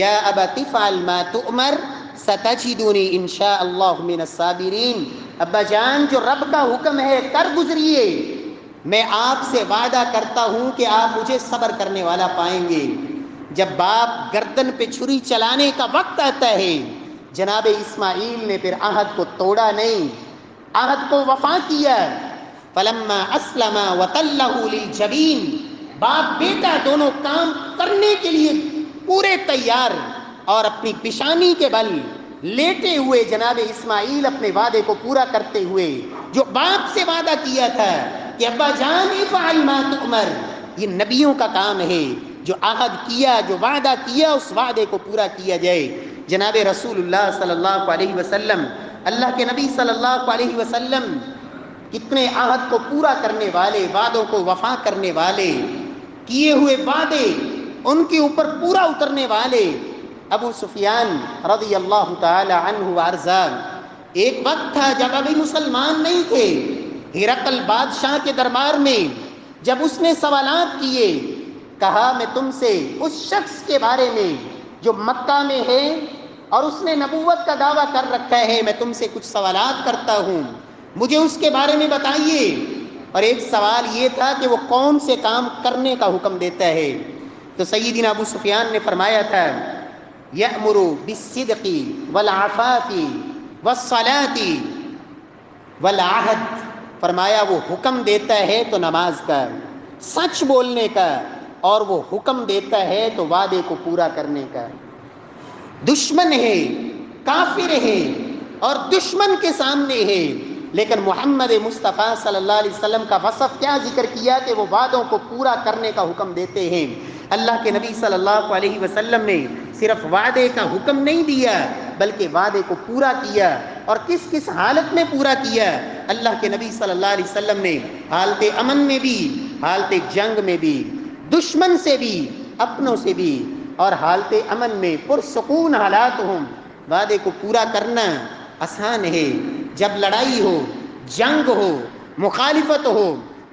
یا ابت افعل ما تؤمر ستجدنی ان شاء اللہ من الصابرین، ابا جان جو رب کا حکم ہے کر گزریے، میں آپ سے وعدہ کرتا ہوں کہ آپ مجھے صبر کرنے والا پائیں گے۔ جب باپ گردن پہ چھری چلانے کا وقت آتا ہے، جناب اسماعیل نے پھر عہد کو توڑا نہیں، عہد کو وفا کیا۔ فلما اسلم وتلہ للجبین، باپ بیٹا دونوں کام کرنے کے لیے پورے تیار، اور اپنی پیشانی کے بل لیٹے ہوئے جناب اسماعیل اپنے وعدے کو پورا کرتے ہوئے، جو باپ سے وعدہ کیا تھا کہ ابا جان افعل ما تؤمر، یہ نبیوں کا کام ہے، جو عہد کیا، جو وعدہ کیا، اس وعدے کو پورا کیا جائے۔ جناب رسول اللہ صلی اللہ علیہ وسلم، اللہ کے نبی صلی اللہ علیہ وسلم کتنے عہد کو پورا کرنے والے، وعدوں کو وفا کرنے والے، کیے ہوئے وعدے ان کے اوپر پورا اترنے والے۔ ابو سفیان رضی اللہ تعالی عنہ وارضاہ، ایک وقت تھا جب ابھی مسلمان نہیں تھے، ہرقل بادشاہ کے دربار میں جب اس نے سوالات کیے، کہا میں تم سے اس شخص کے بارے میں جو مکہ میں ہے اور اس نے نبوت کا دعویٰ کر رکھا ہے، میں تم سے کچھ سوالات کرتا ہوں، مجھے اس کے بارے میں بتائیے۔ اور ایک سوال یہ تھا کہ وہ کون سے کام کرنے کا حکم دیتا ہے؟ تو سیدنا ابو سفیان نے فرمایا تھا یأمر بالصدق والعفاف والصلاۃ والعہد، فرمایا وہ حکم دیتا ہے تو نماز کا، سچ بولنے کا، اور وہ حکم دیتا ہے تو وعدے کو پورا کرنے کا۔ دشمن ہے، کافر ہے، اور دشمن کے سامنے ہے، لیکن محمد مصطفیٰ صلی اللہ علیہ وسلم کا وصف کیا ذکر کیا کہ وہ وعدوں کو پورا کرنے کا حکم دیتے ہیں۔ اللہ کے نبی صلی اللہ علیہ وسلم نے صرف وعدے کا حکم نہیں دیا بلکہ وعدے کو پورا کیا، اور کس کس حالت میں پورا کیا؟ اللہ کے نبی صلی اللہ علیہ وسلم نے حالت امن میں بھی، حالت جنگ میں بھی، دشمن سے بھی، اپنوں سے بھی، اور حالت امن میں پرسکون حالات ہوں، وعدے کو پورا کرنا آسان ہے۔ جب لڑائی ہو، جنگ ہو، مخالفت ہو،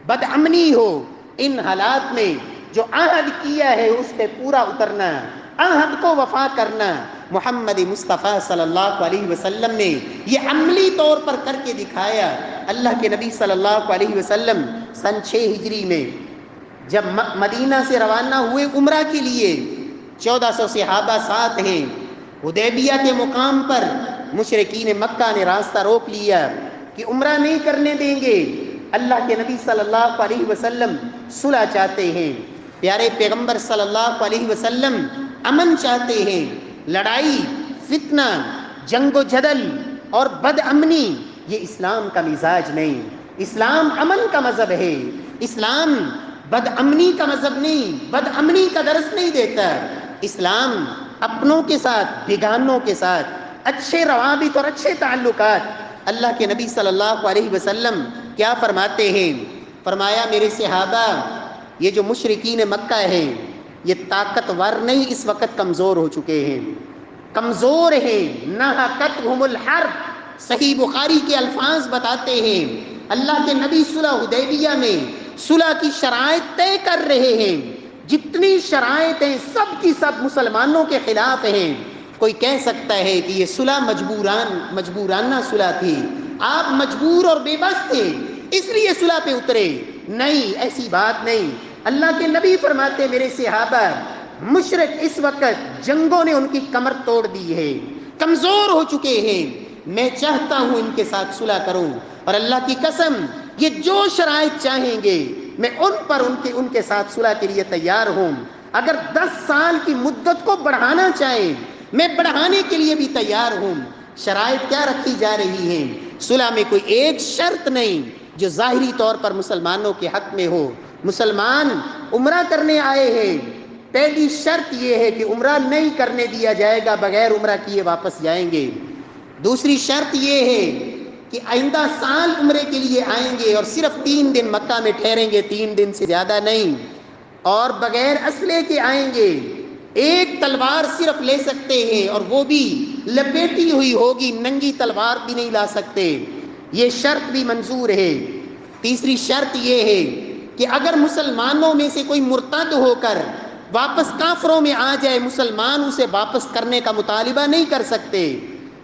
بد امنی ہو، ان حالات میں جو عہد کیا ہے اس پہ پورا اترنا، عہد کو وفا کرنا، محمد مصطفیٰ صلی اللہ علیہ وسلم نے یہ عملی طور پر کر کے دکھایا۔ اللہ کے نبی صلی اللہ علیہ وسلم سن 6 ہجری میں جب مدینہ سے روانہ ہوئے عمرہ کے لیے، 1400 صحابہ ساتھ ہیں، حدیبیہ کے مقام پر مشرکین مکہ نے راستہ روک لیا کہ عمرہ نہیں کرنے دیں گے۔ اللہ کے نبی صلی اللہ علیہ وسلم صلح چاہتے ہیں، پیارے پیغمبر صلی اللہ علیہ وسلم امن چاہتے ہیں۔ لڑائی، فتنہ، جنگ و جدل اور بد امنی یہ اسلام کا مزاج نہیں۔ اسلام امن کا مذہب ہے، اسلام بد امنی کا مذہب نہیں، بد امنی کا درس نہیں دیتا۔ اسلام اپنوں کے ساتھ، بیگانوں کے ساتھ اچھے روابط اور اچھے تعلقات۔ اللہ کے نبی صلی اللہ علیہ وسلم کیا فرماتے ہیں؟ فرمایا میرے صحابہ، یہ جو مشرکین مکہ ہیں یہ طاقتور نہیں، اس وقت کمزور ہو چکے ہیں، کمزور ہیں، نہقتہم الحرب۔ صحیح بخاری کے الفاظ بتاتے ہیں اللہ کے نبی صلح حدیبیہ میں صلح کی شرائط طے کر رہے ہیں، جتنی شرائط ہیں سب کی سب مسلمانوں کے خلاف ہیں۔ کوئی کہہ سکتا ہے کہ یہ صلح مجبورانہ صلح تھی، آپ مجبور اور بے بس تھے اس لیے صلح پہ اترے؟ نہیں، ایسی بات نہیں۔ اللہ کے نبی فرماتے میرے صحابہ، مشرک اس وقت جنگوں نے ان کی کمر توڑ دی ہے، کمزور ہو چکے ہیں، میں چاہتا ہوں ان کے ساتھ صلح کروں، اور اللہ کی قسم یہ جو شرائط چاہیں گے میں ان کے ساتھ صلح کے لیے تیار ہوں۔ اگر 10 سال کی مدت کو بڑھانا چاہیں میں بڑھانے کے لیے بھی تیار ہوں۔ شرائط کیا رکھی جا رہی ہیں؟ صلح میں کوئی ایک شرط نہیں جو ظاہری طور پر مسلمانوں کے حق میں ہو۔ مسلمان عمرہ کرنے آئے ہیں، پہلی شرط یہ ہے کہ عمرہ نہیں کرنے دیا جائے گا، بغیر عمرہ کیے واپس جائیں گے۔ دوسری شرط یہ ہے کہ آئندہ سال عمرے کے لیے آئیں گے اور صرف 3 دن مکہ میں ٹھہریں گے، 3 دن سے زیادہ نہیں، اور بغیر اسلحے کے آئیں گے، ایک تلوار صرف لے سکتے ہیں اور وہ بھی لپیٹی ہوئی ہوگی، ننگی تلوار بھی نہیں لا سکتے، یہ شرط بھی منظور ہے۔ تیسری شرط یہ ہے کہ اگر مسلمانوں میں سے کوئی مرتد ہو کر واپس کافروں میں آ جائے، مسلمان اسے واپس کرنے کا مطالبہ نہیں کر سکتے،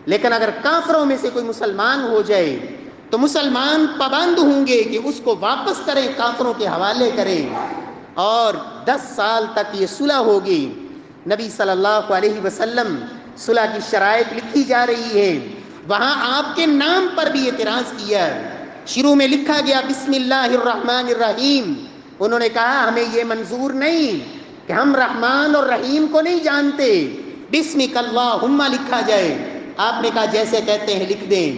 لیکن اگر کافروں میں سے کوئی مسلمان ہو جائے تو مسلمان پابند ہوں گے کہ اس کو واپس کریں، کافروں کے حوالے کریں، اور 10 سال تک یہ صلح ہوگی۔ نبی صلی اللہ علیہ وسلم صلح کی شرائط لکھی جا رہی ہے، وہاں آپ کے نام پر بھی اعتراض کیا، شروع میں لکھا گیا بسم اللہ الرحمن الرحیم، انہوں نے کہا ہمیں یہ منظور نہیں کہ ہم رحمان اور رحیم کو نہیں جانتے، بسمک اللہم لکھا جائے۔ آپ نے کہا جیسے کہتے ہیں لکھ دیں۔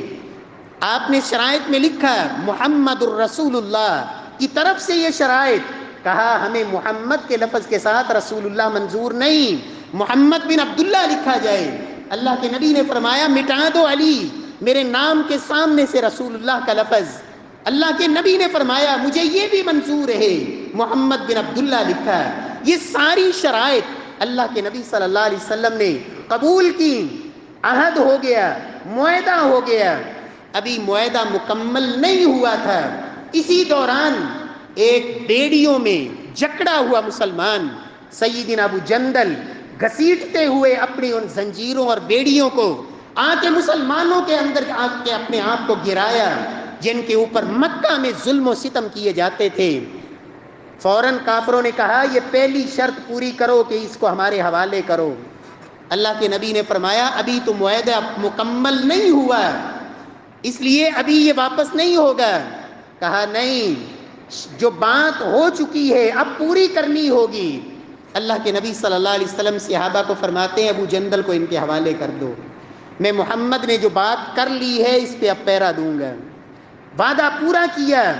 آپ نے شرائط میں لکھا محمد الرسول اللہ کی طرف سے یہ شرائط، کہا ہمیں محمد کے لفظ کے ساتھ رسول اللہ منظور نہیں، محمد بن عبداللہ لکھا جائے۔ اللہ کے نبی نے فرمایا مٹا دو علی، میرے نام کے سامنے سے رسول اللہ کا لفظ۔ اللہ کے نبی نے فرمایا مجھے یہ بھی منظور ہے، محمد بن عبداللہ لکھا۔ یہ ساری شرائط اللہ کے نبی صلی اللہ علیہ وسلم نے قبول کی، عہد ہو گیا، معاہدہ ہو گیا۔ ابھی معاہدہ مکمل نہیں ہوا تھا، اسی دوران ایک بیڑیوں میں جکڑا ہوا مسلمان سیدنا ابو جندل گھسیٹتے ہوئے اپنی ان زنجیروں اور بیڑیوں کو آ کے مسلمانوں کے اندر آ کے اپنے آپ کو گرایا، جن کے اوپر مکہ میں ظلم و ستم کیے جاتے تھے۔ فوراً کافروں نے کہا یہ پہلی شرط پوری کرو کہ اس کو ہمارے حوالے کرو۔ اللہ کے نبی نے فرمایا ابھی تو معاہدہ مکمل نہیں ہوا، اس لیے ابھی یہ واپس نہیں ہوگا۔ کہا نہیں، جو بات ہو چکی ہے اب پوری کرنی ہوگی۔ اللہ کے نبی صلی اللہ علیہ وسلم صحابہ کو فرماتے ہیں ابو جندل کو ان کے حوالے کر دو، میں محمد نے جو بات کر لی ہے اس پہ اب پیرا دوں گا۔ وعدہ پورا کیا۔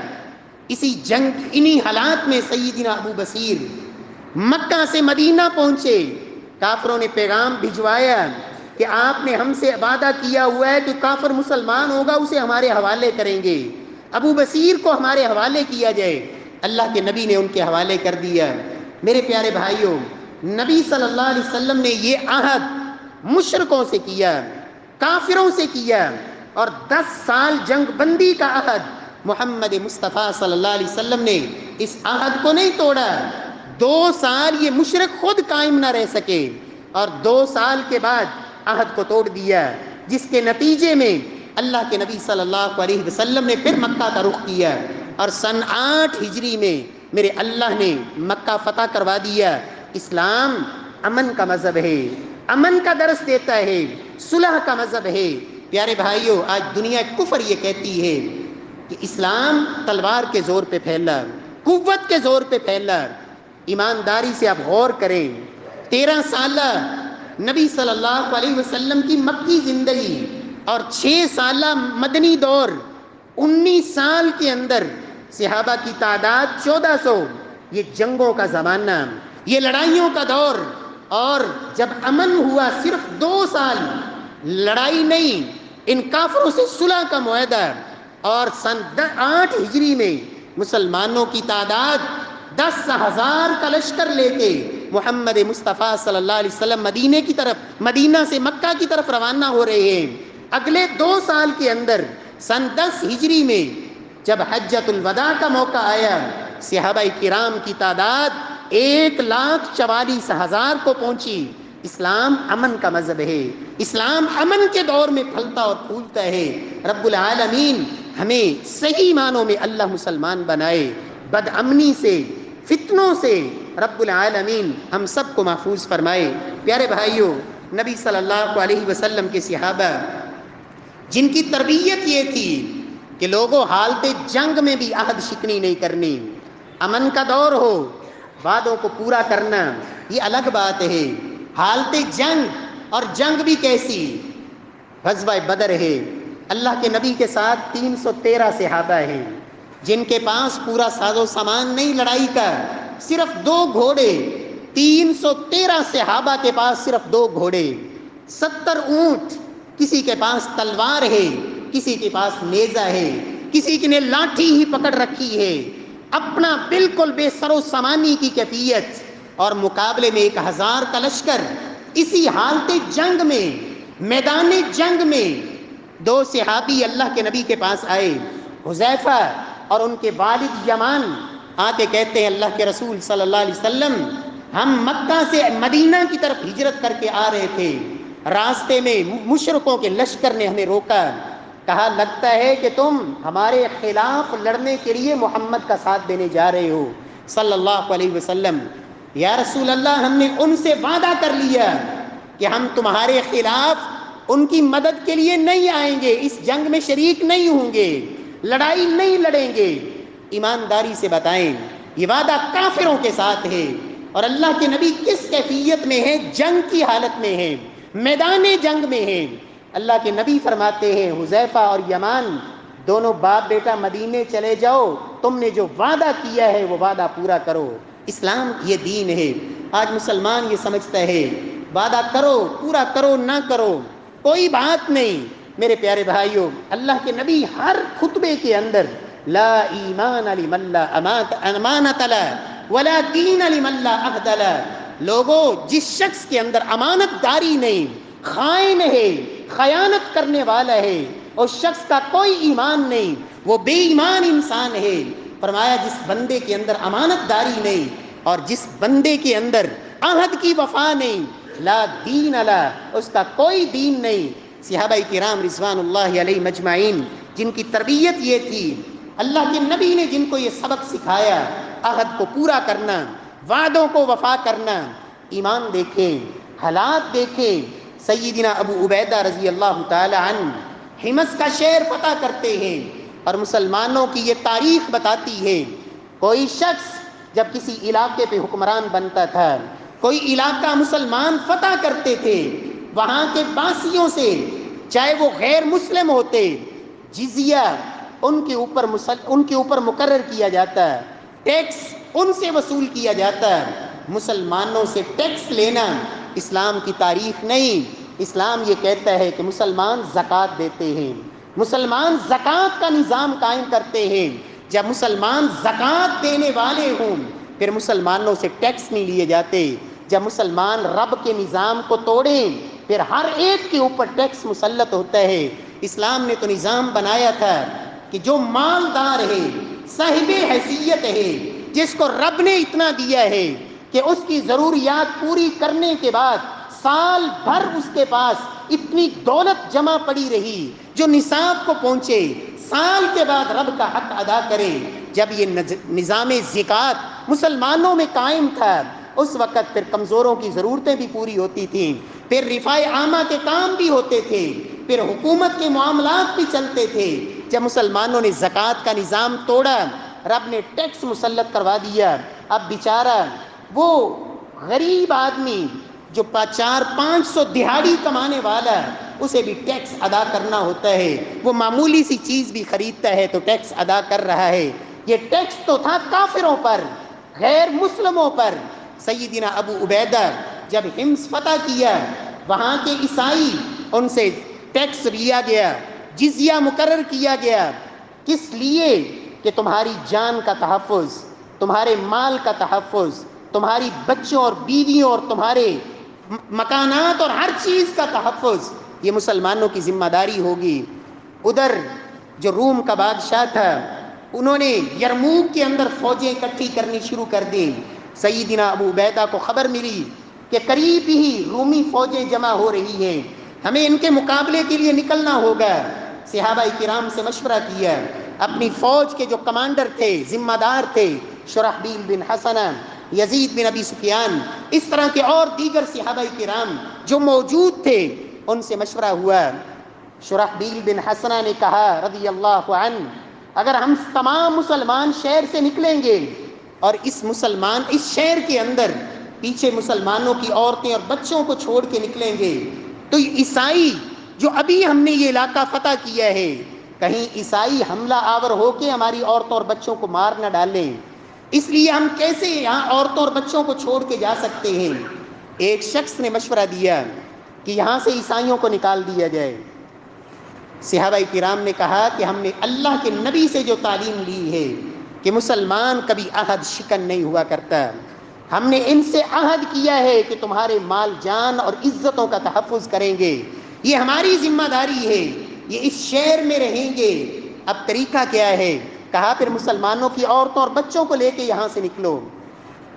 اسی جنگ انہی حالات میں سیدنا ابو بصیر مکہ سے مدینہ پہنچے، کافروں نے پیغام بھجوایا کہ آپ نے ہم سے وعدہ کیا ہوا ہے کہ کافر مسلمان ہوگا اسے ہمارے حوالے کریں گے، ابو بصیر کو ہمارے حوالے کیا جائے۔ اللہ کے نبی نے ان کے حوالے کر دیا۔ میرے پیارے بھائیوں، نبی صلی اللہ علیہ وسلم نے یہ عہد مشرکوں سے کیا، کافروں سے کیا، اور 10 سال جنگ بندی کا عہد محمد مصطفیٰ صلی اللہ علیہ وسلم نے اس عہد کو نہیں توڑا۔ 2 سال یہ مشرک خود قائم نہ رہ سکے، اور 2 سال کے بعد عہد کو توڑ دیا، جس کے نتیجے میں اللہ کے نبی صلی اللہ علیہ وسلم نے پھر مکہ کا رخ کیا، اور سن 8 ہجری میں میرے اللہ نے مکہ فتح کروا دیا۔ اسلام امن کا مذہب ہے، امن کا درس دیتا ہے، صلح کا مذہب ہے۔ پیارے بھائیوں، آج دنیا کفر یہ کہتی ہے کہ اسلام تلوار کے زور پہ پھیلا، قوت کے زور پہ پھیلا۔ ایمانداری سے آپ غور کریں، 13 سالہ نبی صلی اللہ علیہ وسلم کی مکی زندگی اور 6 سالہ مدنی دور، 19 سال کے اندر صحابہ کی تعداد 1400، یہ جنگوں کا زمانہ، یہ لڑائیوں کا دور، اور جب امن ہوا صرف 2 سال، لڑائی نہیں، ان کافروں سے صلح کا معاہدہ، اور سن 8 ہجری میں مسلمانوں کی تعداد 10,000 کا لشکر لے کے محمد مصطفیٰ صلی اللہ علیہ وسلم مدینے کی طرف، مدینہ سے مکہ کی طرف روانہ ہو رہے ہیں۔ اگلے 2 سال کے اندر سن 10 ہجری میں جب حجۃ الوداع کا موقع آیا، صحابہ کرام کی تعداد 1,44,000 کو پہنچی۔ اسلام امن کا مذہب ہے، اسلام امن کے دور میں پھلتا اور پھولتا ہے۔ رب العالمین ہمیں صحیح معنوں میں اللہ مسلمان بنائے، بد امنی سے، فتنوں سے رب العالمین ہم سب کو محفوظ فرمائے۔ پیارے بھائیوں، نبی صلی اللہ علیہ وسلم کے صحابہ جن کی تربیت یہ تھی کہ لوگوں حالت جنگ میں بھی عہد شکنی نہیں کرنی، امن کا دور ہو، وعدوں کو پورا کرنا، یہ الگ بات ہے۔ حالت جنگ، اور جنگ بھی کیسی؟ غزوہ بدر ہے، اللہ کے نبی کے ساتھ 313 صحابہ ہیں جن کے پاس پورا ساز و سامان نہیں لڑائی کا، صرف 2 گھوڑے، 313 صحابہ کے پاس صرف 2 گھوڑے، 70 اونٹ، کسی کے پاس تلوار ہے، کسی کے پاس نیزہ ہے، کسی نے لاٹھی ہی پکڑ رکھی ہے، اپنا بالکل بے سر و سامانی کی کیفیت، اور مقابلے میں 1000 کا لشکر۔ اسی حالت جنگ میں، میدان جنگ میں 2 صحابی اللہ کے نبی کے پاس آئے، حذیفہ اور ان کے والد یمان، آ کے کہتے ہیں اللہ کے رسول صلی اللہ علیہ وسلم، ہم مکہ سے مدینہ کی طرف ہجرت کر کے آ رہے تھے، راستے میں مشرکوں کے لشکر نے ہمیں روکا، کہا لگتا ہے کہ تم ہمارے خلاف لڑنے کے لیے محمد کا ساتھ دینے جا رہے ہو صلی اللہ علیہ وسلم۔ یا رسول اللہ، ہم نے ان سے وعدہ کر لیا کہ ہم تمہارے خلاف ان کی مدد کے لیے نہیں آئیں گے، اس جنگ میں شریک نہیں ہوں گے، لڑائی نہیں لڑیں گے۔ ایمانداری سے بتائیں، یہ وعدہ کافروں کے ساتھ ہے، اور اللہ کے نبی کس کیفیت میں ہے؟ جنگ کی حالت میں ہے، میدان جنگ میں ہے۔ اللہ کے نبی فرماتے ہیں، حذیفہ اور یمان دونوں باپ بیٹا مدینے چلے جاؤ، تم نے جو وعدہ کیا ہے وہ وعدہ پورا کرو۔ اسلام یہ دین ہے۔ آج مسلمان یہ سمجھتا ہے وعدہ کرو، پورا کرو، نہ کرو کوئی بات نہیں۔ میرے پیارے بھائیوں، اللہ کے نبی ہر خطبے کے اندر لا ایمان لمن لا امانت له ولا دین لمن لا عہد له، لوگوں جس شخص کے اندر امانت داری نہیں، خائن ہے، خیانت کرنے والا ہے، اس شخص کا کوئی ایمان نہیں، وہ بے ایمان انسان ہے۔ فرمایا جس بندے کے اندر امانت داری نہیں اور جس بندے کے اندر عہد کی وفا نہیں، لا دین لا، اس کا کوئی دین نہیں۔ صحابہ کرام رضوان اللہ علیہ مجمعین جن کی تربیت یہ تھی، اللہ کے نبی نے جن کو یہ سبق سکھایا، عہد کو پورا کرنا، وعدوں کو وفا کرنا۔ ایمان دیکھیں، حالات دیکھیں۔ سیدنا ابو عبیدہ رضی اللہ تعالی عنہ حمص کا شہر فتح کرتے ہیں، اور مسلمانوں کی یہ تاریخ بتاتی ہے، کوئی شخص جب کسی علاقے پہ حکمران بنتا تھا، کوئی علاقہ مسلمان فتح کرتے تھے، وہاں کے باسیوں سے چاہے وہ غیر مسلم ہوتے، جزیہ ان کے اوپر مقرر کیا جاتا ہے، ٹیکس ان سے وصول کیا جاتا ہے۔ مسلمانوں سے ٹیکس لینا اسلام کی تاریخ نہیں۔ اسلام یہ کہتا ہے کہ مسلمان زکوٰۃ دیتے ہیں، مسلمان زکوٰۃ کا نظام قائم کرتے ہیں۔ جب مسلمان زکوٰۃ دینے والے ہوں پھر مسلمانوں سے ٹیکس نہیں لیے جاتے۔ جب مسلمان رب کے نظام کو توڑیں پھر ہر ایک کے اوپر ٹیکس مسلط ہوتا ہے۔ اسلام نے تو نظام بنایا تھا کہ جو مالدار ہے، صاحب حیثیت ہے، جس کو رب نے اتنا دیا ہے کہ اس کی ضروریات پوری کرنے کے بعد سال بھر اس کے پاس اتنی دولت جمع پڑی رہی جو نصاب کو پہنچے، سال کے بعد رب کا حق ادا کرے۔ جب یہ نظام زکوٰۃ مسلمانوں میں قائم تھا، اس وقت پھر کمزوروں کی ضرورتیں بھی پوری ہوتی تھیں، پھر رفاع عامہ کے کام بھی ہوتے تھے، پھر حکومت کے معاملات بھی چلتے تھے۔ جب مسلمانوں نے زکوٰۃ کا نظام توڑا، رب نے ٹیکس مسلط کروا دیا۔ اب بیچارہ وہ غریب آدمی جو 400-500 دہاڑی کمانے والا، اسے بھی ٹیکس ادا کرنا ہوتا ہے۔ وہ معمولی سی چیز بھی خریدتا ہے تو ٹیکس ادا کر رہا ہے۔ یہ ٹیکس تو تھا کافروں پر، غیر مسلموں پر۔ سیدنا ابو عبیدہ جب حمص فتح کیا، وہاں کے عیسائی، ان سے ٹیکس لیا گیا، جزیہ مقرر کیا گیا۔ کس لیے؟ کہ تمہاری جان کا تحفظ، تمہارے مال کا تحفظ، تمہاری بچوں اور بیویوں اور تمہارے مکانات اور ہر چیز کا تحفظ، یہ مسلمانوں کی ذمہ داری ہوگی۔ ادھر جو روم کا بادشاہ تھا، انہوں نے یرموک کے اندر فوجیں اکٹھی کرنی شروع کر دیں۔ سیدنا ابو عبیدہ کو خبر ملی کہ قریب ہی رومی فوجیں جمع ہو رہی ہیں، ہمیں ان کے مقابلے کے لیے نکلنا ہوگا۔ صحابہ کرام سے مشورہ کیا، اپنی فوج کے جو کمانڈر تھے، ذمہ دار تھے، شرحبیل بن حسنہ، یزید بن ابی سفیان، اس طرح کے اور دیگر صحابہ کرام جو موجود تھے، ان سے مشورہ ہوا۔ شرحبیل بن حسنہ نے کہا رضی اللہ عنہ، اگر ہم تمام مسلمان شہر سے نکلیں گے اور اس شہر کے اندر پیچھے مسلمانوں کی عورتیں اور بچوں کو چھوڑ کے نکلیں گے تو عیسائی جو ابھی ہم نے یہ علاقہ فتح کیا ہے، کہیں عیسائی حملہ آور ہو کے ہماری عورتوں اور بچوں کو مار نہ ڈالیں، اس لیے ہم کیسے یہاں عورتوں اور بچوں کو چھوڑ کے جا سکتے ہیں۔ ایک شخص نے مشورہ دیا کہ یہاں سے عیسائیوں کو نکال دیا جائے۔ صحابہ کرام نے کہا کہ ہم نے اللہ کے نبی سے جو تعلیم لی ہے کہ مسلمان کبھی عہد شکن نہیں ہوا کرتا، ہم نے ان سے عہد کیا ہے کہ تمہارے مال جان اور عزتوں کا تحفظ کریں گے، یہ ہماری ذمہ داری ہے، یہ اس شہر میں رہیں گے۔ اب طریقہ کیا ہے؟ کہا پھر مسلمانوں کی عورتوں اور بچوں کو لے کے یہاں سے نکلو۔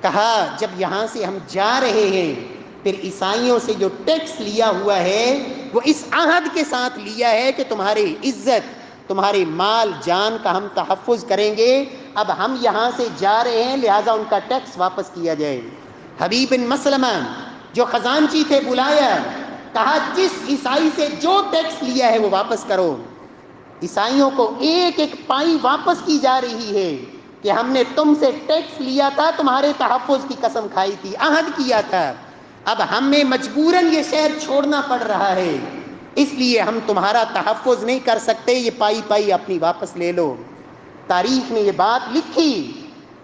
کہا جب یہاں سے ہم جا رہے ہیں پھر عیسائیوں سے جو ٹیکس لیا ہوا ہے وہ اس عہد کے ساتھ لیا ہے کہ تمہاری عزت، تمہارے مال جان کا ہم تحفظ کریں گے، اب ہم یہاں سے جا رہے ہیں لہٰذا ان کا ٹیکس واپس کیا جائے۔ حبیب بن مسلمہ جو خزانچی تھے بلایا، کہا جس عیسائی سے جو ٹیکس لیا ہے وہ واپس کرو۔ عیسائیوں کو ایک ایک پائی واپس کی جا رہی ہے کہ ہم نے تم سے ٹیکس لیا تھا، تمہارے تحفظ کی قسم کھائی تھی، عہد کیا تھا، اب ہمیں مجبوراً یہ شہر چھوڑنا پڑ رہا ہے، اس لیے ہم تمہارا تحفظ نہیں کر سکتے، یہ پائی پائی اپنی واپس لے لو۔ تاریخ نے یہ بات لکھی،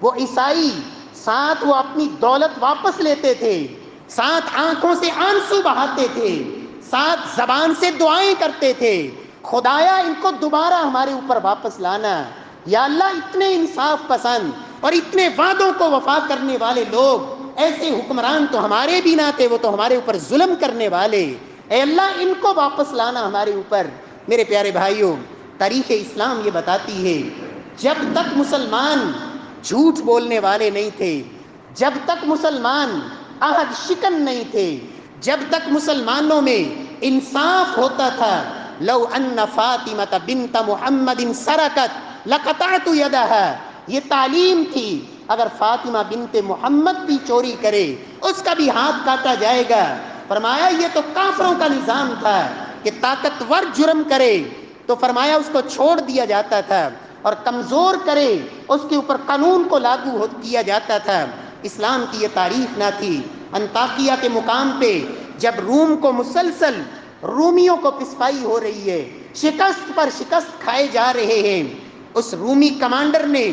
وہ عیسائی ساتھ وہ اپنی دولت واپس لیتے تھے، ساتھ آنکھوں سے آنسو بہاتے تھے، ساتھ زبان سے دعائیں کرتے تھے، خدایا ان کو دوبارہ ہمارے اوپر واپس لانا، یا اللہ اتنے انصاف پسند اور اتنے وعدوں کو وفا کرنے والے لوگ، ایسے حکمران تو ہمارے بھی نہ تھے، وہ تو ہمارے اوپر ظلم کرنے والے، اے اللہ ان کو واپس لانا ہمارے اوپر۔ میرے پیارے بھائیوں، تاریخ اسلام یہ بتاتی ہے جب تک مسلمان جھوٹ بولنے والے نہیں تھے، جب تک مسلمان عہد شکن نہیں تھے، جب تک مسلمانوں میں انصاف ہوتا تھا، لو ان فاطمہ بنت محمد سرقت لقطعت یدہا، یہ تعلیم تھی، اگر فاطمہ بنت محمد بھی چوری کرے اس کا بھی ہاتھ کاٹا جائے گا۔ فرمایا یہ تو کافروں کا نظام تھا کہ طاقتور جرم کرے تو فرمایا اس کو چھوڑ دیا جاتا تھا، اور کمزور کرے اس کے اوپر قانون کو لاگو کیا جاتا تھا۔ اسلام کی یہ تاریخ نہ تھی۔ انطاکیہ کے مقام پہ جب روم کو مسلسل رومیوں کو پسپائی ہو رہی ہے، شکست پر شکست کھائے جا رہے ہیں، اس رومی کمانڈر نے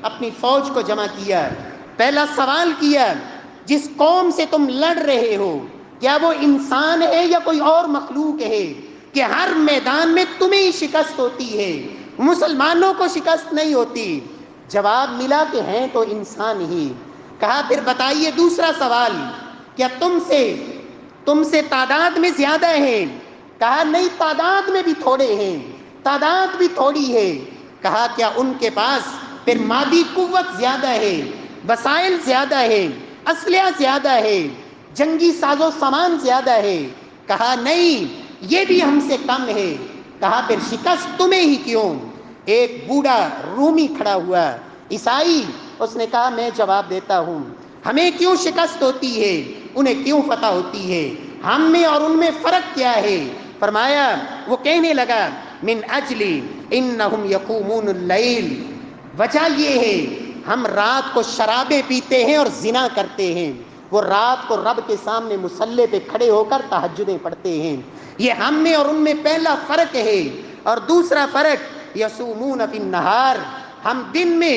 اپنی فوج کو جمع کیا، پہلا سوال کیا جس قوم سے تم لڑ رہے ہو کیا وہ انسان ہے یا کوئی اور مخلوق ہے کہ ہر میدان میں تمہیں ہی شکست ہوتی ہے، مسلمانوں کو شکست نہیں ہوتی؟ جواب ملا کہ ہیں تو انسان ہی۔ کہا پھر بتائیے دوسرا سوال، کیا تم سے تعداد میں زیادہ ہیں؟ کہا نہیں، تعداد میں بھی تھوڑے ہیں، تعداد بھی تھوڑی ہے۔ کہا کیا ان کے پاس پھر مادی قوت زیادہ ہے، وسائل زیادہ ہے، اسلحہ زیادہ ہے، جنگی ساز و سامان زیادہ ہے؟ کہا نہیں، یہ بھی ہم سے کم ہے۔ کہا پھر شکست تمہیں ہی کیوں؟ ایک بوڑھا رومی کھڑا ہوا، عیسائی، اس نے کہا میں جواب دیتا ہوں، ہمیں کیوں شکست ہوتی ہے، انہیں کیوں فتح ہوتی ہے، ہم میں اور ان میں فرق کیا ہے؟ فرمایا، وہ کہنے لگا من اجلی انہم یقومون اللیل، وجہ یہ ہے ہم رات کو شرابیں پیتے ہیں اور زنا کرتے ہیں، وہ رات کو رب کے سامنے مصلی پہ کھڑے ہو کر تہجدیں پڑھتے ہیں، یہ ہم میں اور ان میں پہلا فرق ہے۔ اور دوسرا فرق یصومون فی النہار، ہم دن میں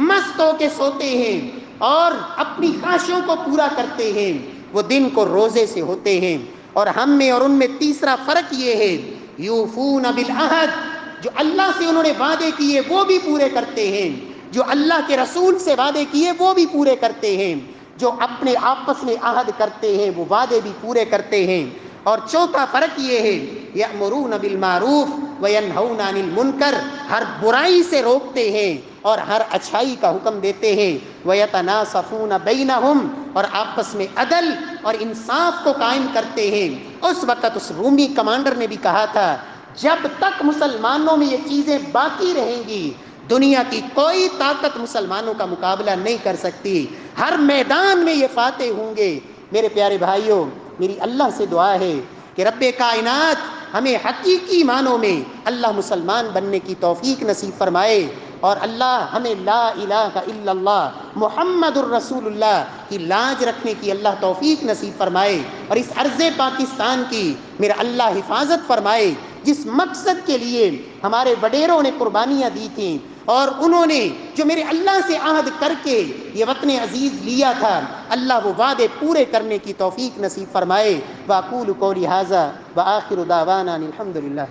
مست ہو کے سوتے ہیں اور اپنی خواہشوں کو پورا کرتے ہیں، وہ دن کو روزے سے ہوتے ہیں۔ اور ہم میں اور ان میں تیسرا فرق یہ ہے یوفون بالعہد، جو اللہ سے انہوں نے وعدے کیے وہ بھی پورے کرتے ہیں، جو اللہ کے رسول سے وعدے کیے وہ بھی پورے کرتے ہیں، جو اپنے آپس میں عہد کرتے ہیں وہ وعدے بھی پورے کرتے ہیں۔ اور چوتھا فرق یہ ہے یأمرون بالمعروف وینہون عن المنکر، ہر برائی سے روکتے ہیں اور ہر اچھائی کا حکم دیتے ہیں، ویتناصفون بینہم، اور آپس میں عدل اور انصاف کو قائم کرتے ہیں۔ اس وقت اس رومی کمانڈر نے بھی کہا تھا جب تک مسلمانوں میں یہ چیزیں باقی رہیں گی دنیا کی کوئی طاقت مسلمانوں کا مقابلہ نہیں کر سکتی، ہر میدان میں یہ فاتح ہوں گے۔ میرے پیارے بھائیوں، میری اللہ سے دعا ہے کہ رب کائنات ہمیں حقیقی معنوں میں اللہ مسلمان بننے کی توفیق نصیب فرمائے، اور اللہ ہمیں لا الہ الا اللہ محمد الرسول اللہ کی لاج رکھنے کی اللہ توفیق نصیب فرمائے، اور اس عرض پاکستان کی میرا اللہ حفاظت فرمائے، جس مقصد کے لیے ہمارے وڈیروں نے قربانیاں دی تھیں، اور انہوں نے جو میرے اللہ سے عہد کر کے یہ وطن عزیز لیا تھا، اللہ وہ وعدے پورے کرنے کی توفیق نصیب فرمائے۔ واقول قولی ھذا وآخر دعوانا الحمد للہ۔